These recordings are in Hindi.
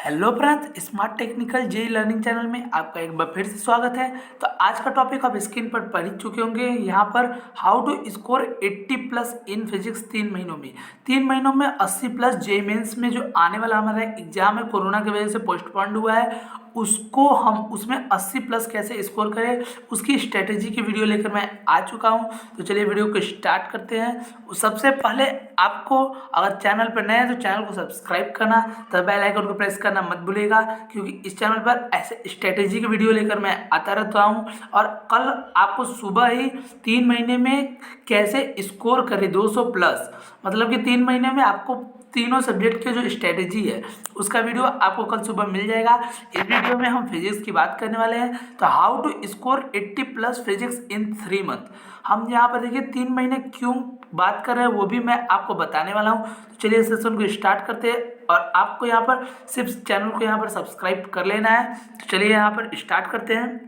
Hello friends, smart technical JE learning channel में आपका एक बार फिर से स्वागत है। तो आज का टॉपिक आप स्क्रीन पर पढ़ ही चुके होंगे। यहाँ पर how to score 80 plus in physics 3 महीनों में 80 प्लस जेई मेंस में जो आने वाला हमारा एग्जाम है, कोरोना की वजह से पोस्टपोन्ड हुआ है, उसको हम उसमें 80 प्लस कैसे स्कोर करें उसकी स्ट्रेटेजी की वीडियो लेकर मैं आ चुका हूँ। तो चलिए वीडियो को स्टार्ट करते हैं। सबसे पहले आपको अगर चैनल पर नए हैं तो चैनल को सब्सक्राइब करना, तो बेल आइकन को प्रेस करना मत भूलिएगा, क्योंकि इस चैनल पर ऐसे स्ट्रेटेजी की वीडियो लेकर मैं आता रहता हूँ। और कल आपको सुबह ही 3 महीने में कैसे स्कोर करें 200 प्लस, मतलब कि 3 महीने में आपको तीनों सब्जेक्ट के जो स्ट्रेटेजी है उसका वीडियो आपको कल सुबह मिल जाएगा। इस वीडियो में हम फिजिक्स की बात करने वाले हैं। तो how to score 80 plus physics in 3 month. हम यहाँ पर देखिए 3 महीने क्यों बात कर रहे हैं वो भी मैं आपको बताने वाला हूँ। तो चलिए सेशन को स्टार्ट करते हैं। और आपको यहाँ पर सिर्फ चैनल को यहाँ पर सब्सक्राइब कर लेना है। तो चलिए यहाँ पर स्टार्ट करते हैं।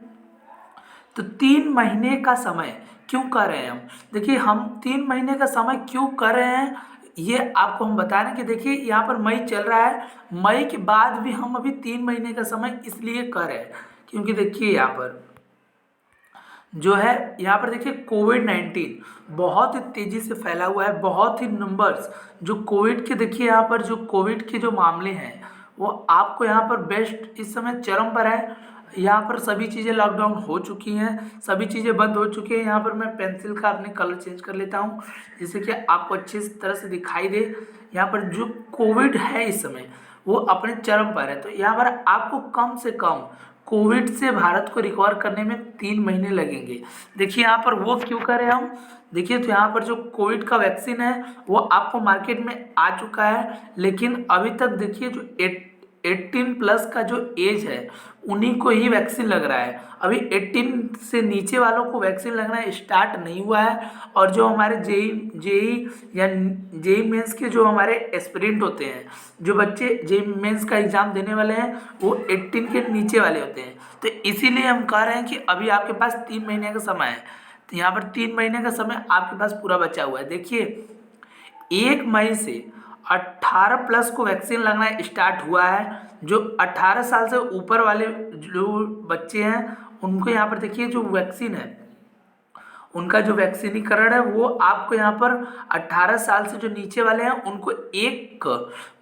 तो 3 महीने का समय क्यों कर रहे हैं हम? देखिए हम 3 महीने का समय क्यों कर रहे हैं ये आपको हम बता रहे हैं कि देखिए यहाँ पर मई चल रहा है, मई के बाद भी हम अभी 3 महीने का समय इसलिए कर रहे हैं क्योंकि देखिए यहाँ पर जो है, यहाँ पर देखिए कोविड-19 बहुत ही तेज़ी से फैला हुआ है। बहुत ही नंबर्स जो कोविड के, देखिए यहाँ पर जो कोविड के जो मामले हैं वो आपको यहाँ पर बेस्ट इस समय चरम पर है। यहाँ पर सभी चीज़ें लॉकडाउन हो चुकी हैं, सभी चीज़ें बंद हो चुकी हैं। यहाँ पर मैं पेंसिल का अपने कलर चेंज कर लेता हूँ जिससे कि आपको अच्छी तरह से दिखाई दे। यहाँ पर जो कोविड है इस समय वो अपने चरम पर है। तो यहाँ पर आपको कम से कम कोविड से भारत को रिकवर करने में 3 महीने लगेंगे। देखिए यहाँ पर वो क्यों करें हम, देखिए तो यहाँ पर जो कोविड का वैक्सीन है वो आपको मार्केट में आ चुका है, लेकिन अभी तक देखिए जो 18 प्लस का जो एज है उन्हीं को ही वैक्सीन लग रहा है। अभी 18 से नीचे वालों को वैक्सीन लगना स्टार्ट नहीं हुआ है। और जो हमारे जेई जेई या जेई मेंस के जो हमारे एस्पिरेंट होते हैं, जो बच्चे जेई मेंस का एग्ज़ाम देने वाले हैं, वो 18 के नीचे वाले होते हैं। तो इसीलिए हम कह रहे हैं कि अभी आपके पास 3 महीने का समय है। तो यहाँ पर 3 महीने का समय आपके पास पूरा बचा हुआ है। देखिए 1 मई से 18 प्लस को वैक्सीन लगना स्टार्ट हुआ है। जो 18 साल से ऊपर वाले जो बच्चे हैं उनको यहाँ पर देखिए जो वैक्सीन है, उनका जो वैक्सीनीकरण है वो आपको यहाँ पर 18 साल से जो नीचे वाले हैं उनको 1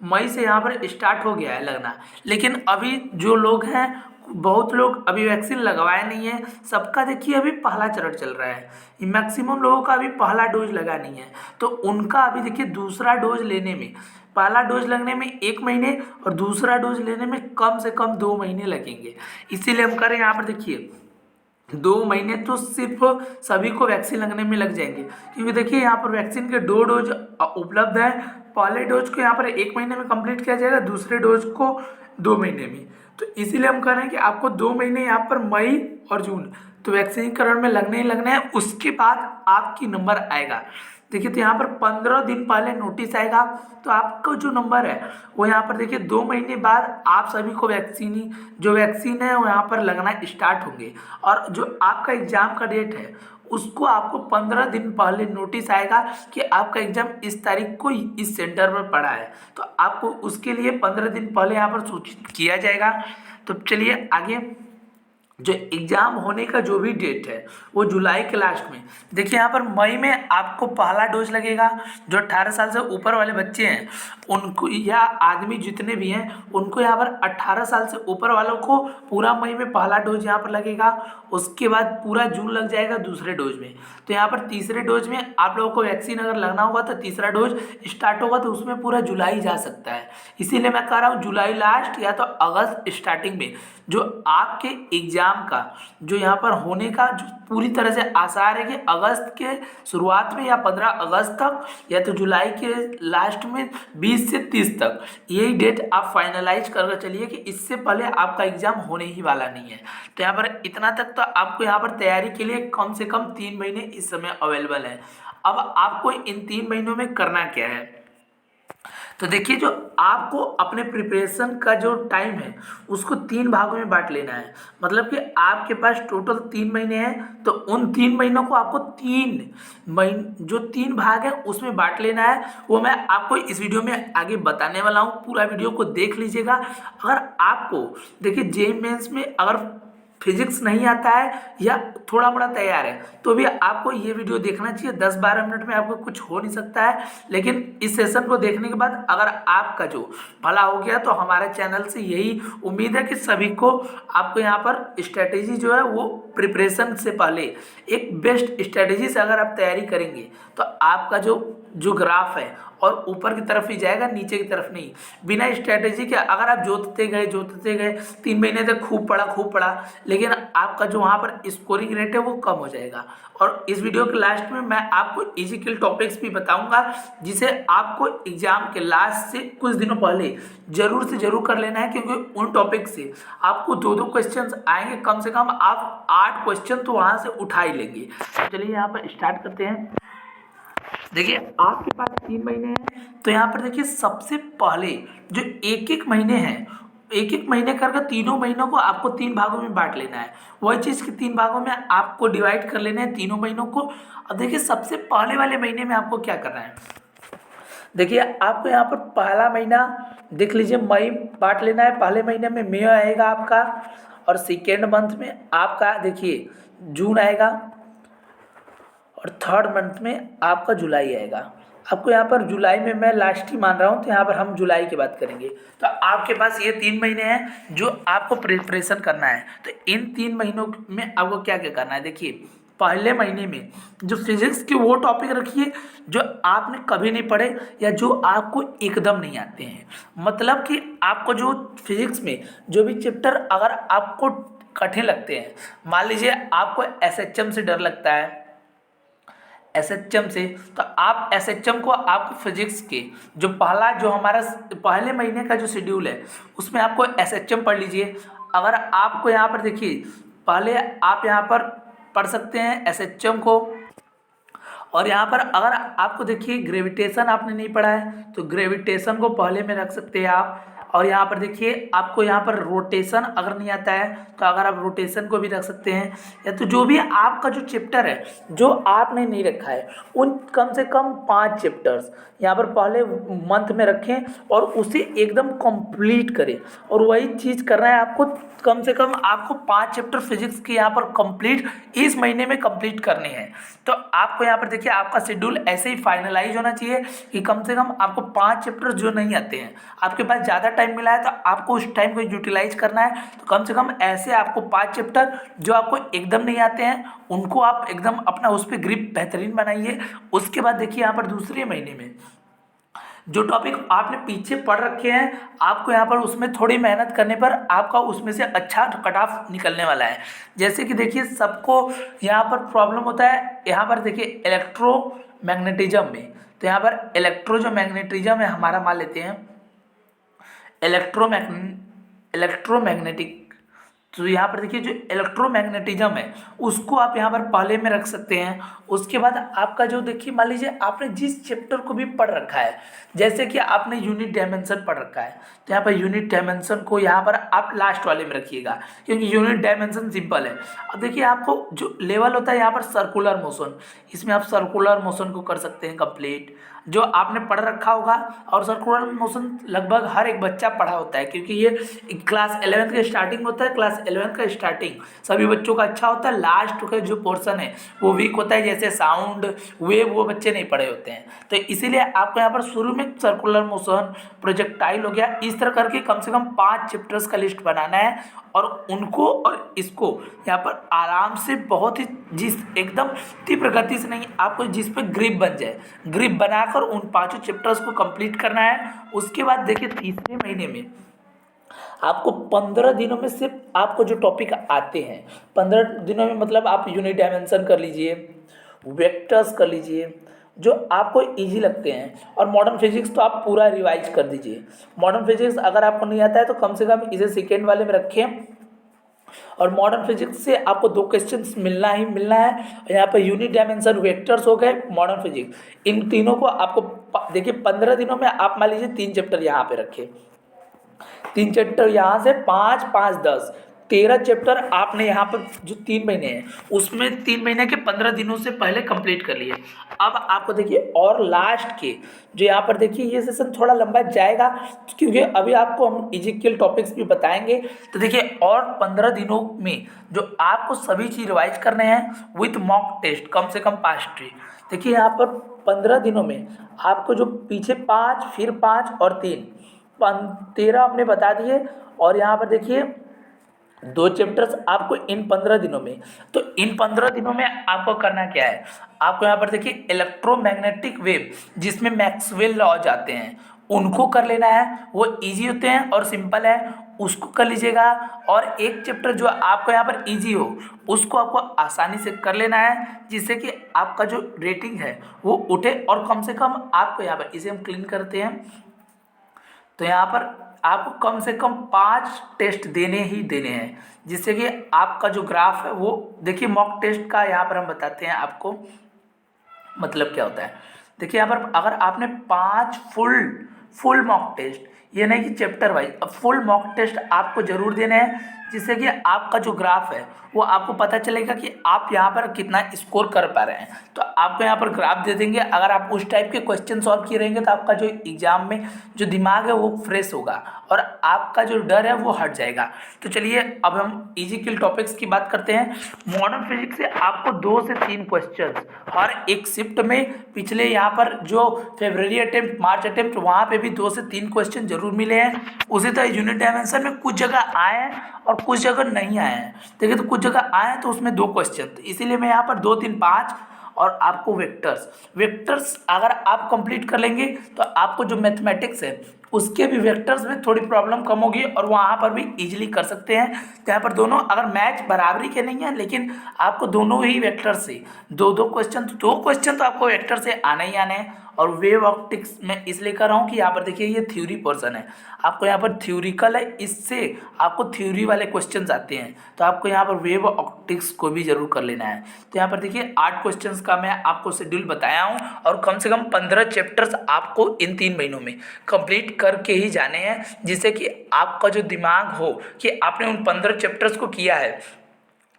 मई से यहाँ पर स्टार्ट हो गया है लगना। लेकिन अभी जो लोग हैं, बहुत लोग अभी वैक्सीन लगवाए नहीं है। सबका देखिए अभी पहला चरण चल रहा है, मैक्सिमम लोगों का अभी पहला डोज लगा नहीं है। तो उनका अभी देखिए दूसरा डोज लेने में, पहला डोज लगने में 1 महीने और दूसरा डोज लेने में कम से कम 2 महीने लगेंगे। इसीलिए हम कह रहे हैं यहाँ पर देखिए 2 महीने तो सिर्फ सभी को वैक्सीन लगने में लग जाएंगे, क्योंकि देखिए यहाँ पर वैक्सीन के 2 डोज उपलब्ध है। पहले डोज को यहाँ पर 1 महीने में कंप्लीट किया जाएगा, दूसरे डोज को 2 महीने में। तो इसीलिए हम कह रहे हैं कि आपको 2 महीने यहाँ पर मई और जून तो वैक्सीनीकरण में लगने ही लगने हैं। उसके बाद आपकी नंबर आएगा। देखिए तो यहाँ पर 15 दिन पहले नोटिस आएगा, तो आपका जो नंबर है वो यहाँ पर देखिए 2 महीने बाद आप सभी को जो वैक्सीन है वो यहाँ पर लगना स्टार्ट होंगे। और जो आपका एग्ज़ाम का डेट है उसको आपको 15 दिन पहले नोटिस आएगा कि आपका एग्ज़ाम इस तारीख को इस सेंटर पर पड़ा है। तो आपको उसके लिए 15 दिन पहले यहाँ पर सूचित किया जाएगा। तो चलिए आगे, जो एग्ज़ाम होने का जो भी डेट है वो जुलाई के लास्ट में। देखिए यहाँ पर मई में आपको पहला डोज लगेगा। जो 18 साल से ऊपर वाले बच्चे हैं उनको, या आदमी जितने भी हैं उनको, यहाँ पर 18 साल से ऊपर वालों को पूरा मई में पहला डोज यहाँ पर लगेगा। उसके बाद पूरा जून लग जाएगा दूसरे डोज में। तो यहाँ पर तीसरे डोज में आप लोगों को वैक्सीन अगर लगना होगा तो तीसरा डोज स्टार्ट होगा, तो उसमें पूरा जुलाई जा सकता है। इसीलिए मैं कह रहा हूँ जुलाई लास्ट या तो अगस्त स्टार्टिंग में जो आपके एग्ज़ाम का जो यहाँ पर होने का जो पूरी तरह से आसार है कि अगस्त के शुरुआत में या 15 अगस्त तक, या तो जुलाई के लास्ट में 20 से 30 तक, यही डेट आप फाइनलाइज करके चलिए कि इससे पहले आपका एग्ज़ाम होने ही वाला नहीं है। तो यहाँ पर इतना तक तो आपको यहाँ पर तैयारी के लिए कम से कम 3 महीने इस समय अवेलेबल है। अब आपको इन 3 महीनों में करना क्या है? तो देखिए, जो आपको अपने प्रिपरेशन का जो टाइम है उसको 3 भागों में बांट लेना है। मतलब कि आपके पास टोटल 3 महीने हैं, तो उन 3 महीनों को आपको 3 महीने जो 3 भाग है उसमें बांट लेना है। वो मैं आपको इस वीडियो में आगे बताने वाला हूँ, पूरा वीडियो को देख लीजिएगा। अगर आपको देखिए जेईई मेंस में अगर फिजिक्स नहीं आता है या थोड़ा बड़ा तैयार है तो भी आपको ये वीडियो देखना चाहिए। 10-12 मिनट में आपको कुछ हो नहीं सकता है, लेकिन इस सेशन को देखने के बाद अगर आपका जो भला हो गया तो हमारे चैनल से यही उम्मीद है कि सभी को आपको यहाँ पर स्ट्रेटेजी जो है वो प्रिपरेशन से पहले एक बेस्ट स्ट्रेटेजी से अगर आप तैयारी करेंगे तो आपका जो जो ग्राफ है और ऊपर की तरफ ही जाएगा, नीचे की तरफ नहीं। बिना स्ट्रेटेजी के अगर आप जोतते गए 3 महीने तक खूब पढ़ा, लेकिन आपका जो वहाँ पर स्कोरिंग रेट है वो कम हो जाएगा। और इस वीडियो के लास्ट में मैं आपको इजी टॉपिक्स भी बताऊंगा, जिसे आपको एग्जाम के लास्ट से कुछ दिनों पहले जरूर से जरूर कर लेना है, क्योंकि उन टॉपिक से आपको 2-2 क्वेश्चन आएंगे। कम से कम आप 8 क्वेश्चन तो वहाँ से उठा ही लेंगे। चलिए यहाँ पर स्टार्ट करते हैं। देखिए, आपके पास 3 महीने हैं, तो यहाँ पर देखिए सबसे पहले जो एक महीने हैं, एक महीने करके तीनों महीनों को आपको 3 भागों में बांट लेना है। वही चीज़ के 3 भागों में आपको डिवाइड कर लेना है तीनों महीनों को। अब देखिए, सबसे पहले वाले महीने में आपको क्या करना है। देखिए, आपको यहाँ पर पहला महीना देख लीजिए, मई बांट लेना है। पहले महीने में मई आएगा आपका, और सेकेंड मंथ में आपका देखिए जून आएगा, और थर्ड मंथ में आपका जुलाई आएगा। आपको यहाँ पर जुलाई में मैं लास्ट ही मान रहा हूँ, तो यहाँ पर हम जुलाई की बात करेंगे। तो आपके पास ये 3 महीने हैं जो आपको प्रिपरेशन करना है। तो इन 3 महीनों में आपको क्या क्या करना है। देखिए, पहले महीने में जो फिजिक्स के वो टॉपिक रखिए जो आपने कभी नहीं पढ़े या जो आपको एकदम नहीं आते हैं। मतलब कि आपको जो फिजिक्स में जो भी चैप्टर अगर आपको कठिन लगते हैं, मान लीजिए आपको एसएचएम से डर लगता है, एसएचएम से, तो आप एसएचएम को आपको फिजिक्स के जो पहला जो हमारा पहले महीने का जो शेड्यूल है उसमें आपको एसएचएम पढ़ लीजिए। अगर आपको यहाँ पर देखिए, पहले आप यहाँ पर पढ़ सकते हैं एसएचएम को, और यहाँ पर अगर आपको देखिए ग्रेविटेशन आपने नहीं पढ़ा है तो ग्रेविटेशन को पहले में रख सकते हैं आप। और यहाँ पर देखिए आपको यहाँ पर रोटेशन अगर नहीं आता है तो अगर आप रोटेशन को भी रख सकते हैं, या तो जो भी आपका जो चैप्टर है जो आपने नहीं रखा है उन कम से कम 5 चैप्टर्स यहाँ पर पहले मंथ में रखें और उसे एकदम कंप्लीट करें। और वही चीज़ करना है आपको, कम से कम आपको 5 चैप्टर फिजिक्स के यहाँ पर कंप्लीट इस महीने में कंप्लीट करने हैं। तो आपको यहाँ पर देखिए आपका शेड्यूल ऐसे ही फाइनलाइज होना चाहिए कि कम से कम आपको 5 चैप्टर जो नहीं आते हैं, आपके पास ज़्यादा टाइम मिला है तो आपको उस टाइम को यूटिलाइज करना है। तो कम से कम ऐसे आपको 5 चैप्टर जो आपको एकदम नहीं आते हैं उनको आप एकदम अपना उस पर ग्रिप बेहतरीन बनाइए। उसके बाद देखिए यहाँ पर दूसरे महीने में जो टॉपिक आपने पीछे पढ़ रखे हैं, आपको यहाँ पर उसमें थोड़ी मेहनत करने पर आपका उसमें से अच्छा कट ऑफ निकलने वाला है। जैसे कि देखिए, सबको यहाँ पर प्रॉब्लम होता है, यहाँ पर देखिए इलेक्ट्रोमैग्नेटिज्म में, तो यहाँ पर इलेक्ट्रो जो मैग्नेटिज्म है हमारा, मान लेते हैं इलेक्ट्रोमैग्नेटिक। तो यहाँ पर देखिए जो इलेक्ट्रोमैग्नेटिज्म है उसको आप यहाँ पर पहले में रख सकते हैं। उसके बाद आपका जो देखिए, मान लीजिए आपने जिस चैप्टर को भी पढ़ रखा है, जैसे कि आपने यूनिट डायमेंशन पढ़ रखा है तो यहाँ पर यूनिट डायमेंशन को यहाँ पर आप लास्ट वाले में रखिएगा, क्योंकि यूनिट डायमेंशन सिंपल है। अब देखिए आपको जो लेवल होता है यहाँ पर सर्कुलर मोशन, इसमें आप सर्कुलर मोशन को कर सकते हैं कंप्लीट, जो आपने पढ़ रखा होगा। और सर्कुलर मोशन लगभग हर एक बच्चा पढ़ा होता है, क्योंकि ये क्लास 11th का स्टार्टिंग होता है। क्लास 11th का स्टार्टिंग सभी बच्चों का अच्छा होता है, लास्ट का जो पोर्शन है वो वीक होता है, जैसे साउंड वेव वो बच्चे नहीं पढ़े होते हैं। तो इसीलिए आपको यहाँ पर शुरू में सर्कुलर मोशन, प्रोजेक्टाइल हो गया, इस तरह करके कम से कम 5 चैप्टर्स का लिस्ट बनाना है। और उनको और इसको यहाँ पर आराम से बहुत ही जिस एकदम तीव्र गति से नहीं, आपको जिस पे ग्रिप बन जाए, ग्रिप बनाकर उन 5 चैप्टर्स को कंप्लीट करना है। उसके बाद देखिए तीसरे महीने में आपको 15 दिनों में सिर्फ आपको जो टॉपिक आते हैं, 15 दिनों में मतलब आप यूनिट डायमेंशन कर लीजिए, वेक्टर्स कर लीजिए जो आपको इजी लगते हैं, और मॉडर्न फिजिक्स तो आप पूरा रिवाइज कर दीजिए। मॉडर्न फिजिक्स अगर आपको नहीं आता है तो कम से कम इसे सेकेंड वाले में रखें, और मॉडर्न फिजिक्स से आपको 2 क्वेश्चंस मिलना ही मिलना है। यहाँ पे यूनिट डायमेंशन वेक्टर्स हो गए, मॉडर्न फिजिक्स, इन तीनों को आपको देखिए 15 दिनों में आप मान लीजिए 3 चैप्टर यहाँ पे रखे, 3 चैप्टर यहाँ से 5 5 10 13 चैप्टर आपने यहाँ पर जो 3 महीने हैं उसमें 3 महीने के 15 दिनों से पहले कंप्लीट कर लिए। अब आपको देखिए और लास्ट के जो यहाँ पर देखिए ये सेशन थोड़ा लंबा जाएगा क्योंकि अभी आपको हम इजिकल टॉपिक्स भी बताएंगे। तो देखिए और 15 दिनों में जो आपको सभी चीज़ रिवाइज करने हैं विथ मॉक टेस्ट, कम से कम 5 ट्री। देखिए यहाँ पर 15 दिनों में आपको जो पीछे 5 फिर 5 और 3 13 आपने बता दिए। और यहाँ पर देखिए 2 चैप्टर्स आपको इन 15 दिनों में, तो इन 15 दिनों में आपको करना क्या है, आपको यहाँ पर देखिए इलेक्ट्रोमैग्नेटिक वेव जिसमें मैक्सवेल लॉज आते हैं उनको कर लेना है। वो इजी होते हैं और सिंपल है, उसको कर लीजिएगा। और एक चैप्टर जो आपको यहाँ पर इजी हो उसको आपको आसानी से कर लेना है जिससे कि आपका जो रेटिंग है वो उठे। और कम से कम आपको यहाँ पर इसे हम क्लीन करते हैं तो यहाँ पर आपको कम से कम 5 टेस्ट देने ही देने हैं जिससे कि आपका जो ग्राफ है वो देखिए। मॉक टेस्ट का यहाँ पर हम बताते हैं आपको मतलब क्या होता है। देखिए यहाँ पर अगर आपने 5 फुल मॉक टेस्ट, ये नहीं कि चैप्टर वाइज, अब फुल मॉक टेस्ट आपको जरूर देने हैं जिससे कि आपका जो ग्राफ है वो आपको पता चलेगा कि आप यहाँ पर कितना स्कोर कर पा रहे हैं। तो आपको यहाँ पर ग्राफ दे देंगे, अगर आप उस टाइप के क्वेश्चन सॉल्व किए रहेंगे तो आपका जो एग्जाम में जो दिमाग है वो फ्रेश होगा और आपका जो डर है वो हट जाएगा। तो चलिए अब हम इजिकल टॉपिक्स की बात करते हैं। मॉडर्न फिजिक्स से आपको 2 से 3 क्वेश्चन हर एक शिफ्ट में, पिछले यहाँ पर जो फरवरी अटेम्प्ट मार्च अटेम्प्ट वहाँ पे भी 2 से 3 क्वेश्चन जरूर मिले हैं। उसी तरह यूनिट डायमेंशन में कुछ जगह आए हैं और कुछ जगह नहीं आए हैं। देखिए तो कुछ जगह आए हैं तो उसमें 2 क्वेश्चन, तो इसीलिए मैं यहाँ पर 2 3 5। और आपको वेक्टर्स अगर आप कंप्लीट कर लेंगे तो आपको जो मैथमेटिक्स है उसके भी वेक्टर्स में थोड़ी प्रॉब्लम कम होगी और वहाँ पर भी इजीली कर सकते हैं। तो यहाँ पर दोनों अगर मैच बराबरी के नहीं है लेकिन आपको दोनों ही वेक्टर से 2 क्वेश्चन, तो 2 क्वेश्चन तो आपको वेक्टर से आने ही आने हैं। और वेव ऑप्टिक्स में इसलिए कर रहा हूँ कि यहाँ पर देखिए ये थ्योरी पोर्शन है, आपको यहाँ पर थ्योरिकल है, इससे आपको थ्योरी वाले क्वेश्चंस आते हैं। तो आपको यहाँ पर वेव ऑप्टिक्स को भी जरूर कर लेना है। तो यहाँ पर देखिए 8 क्वेश्चंस का मैं आपको शेड्यूल बताया हूँ और कम से कम 15 चैप्टर्स आपको इन 3 महीनों में कंप्लीट करके ही जाने हैं जिससे कि आपका जो दिमाग हो कि आपने उन 15 चैप्टर्स को किया है।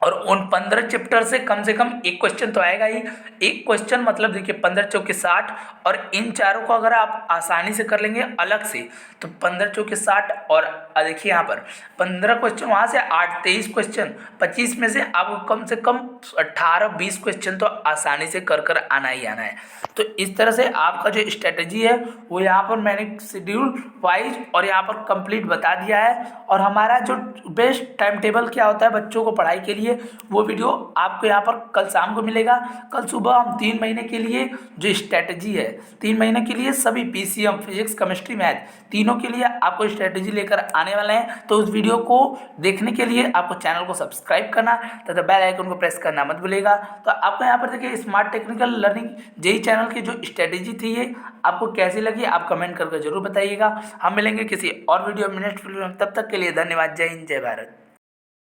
और उन 15 चैप्टर से कम 1 क्वेश्चन तो आएगा ही। 1 क्वेश्चन मतलब देखिए 15 चौके 60, और इन चारों को अगर आप आसानी से कर लेंगे अलग से तो 15 चौके 60। और देखिए यहाँ पर 15 क्वेश्चन, वहाँ से 8 23 क्वेश्चन, 25 में से आपको कम से कम 18-20 क्वेश्चन तो आसानी से कर आना ही आना है। तो इस तरह से आपका जो स्ट्रेटजी है वो यहाँ पर मैंने शेड्यूल वाइज और यहाँ पर कंप्लीट बता दिया है। और हमारा जो बेस्ट टाइम टेबल क्या होता है बच्चों को पढ़ाई के लिए वो वीडियो आपको यहाँ पर कल शाम को मिलेगा। कल सुबह हम 3 महीने के लिए जो स्ट्रेटजी है, 3 महीने के लिए सभी पीसीएम, फिजिक्स, केमिस्ट्री, मैथ तीनों के लिए आपको स्ट्रेटजी लेकर आने वाले हैं। तो उस वीडियो को देखने के लिए आपको चैनल को सब्सक्राइब करना तथा बेल आइकन को प्रेस करना मत भूलिएगा। तो आपको यहाँ पर देखिए smart technical learning JE channel की जो स्ट्रेटजी थी ये आपको कैसी लगी आप कमेंट करके जरूर बताइएगा। हम मिलेंगे किसी और वीडियो में नेक्स्ट वीडियो में, तब तक के लिए धन्यवाद। जय हिंद, जय भारत।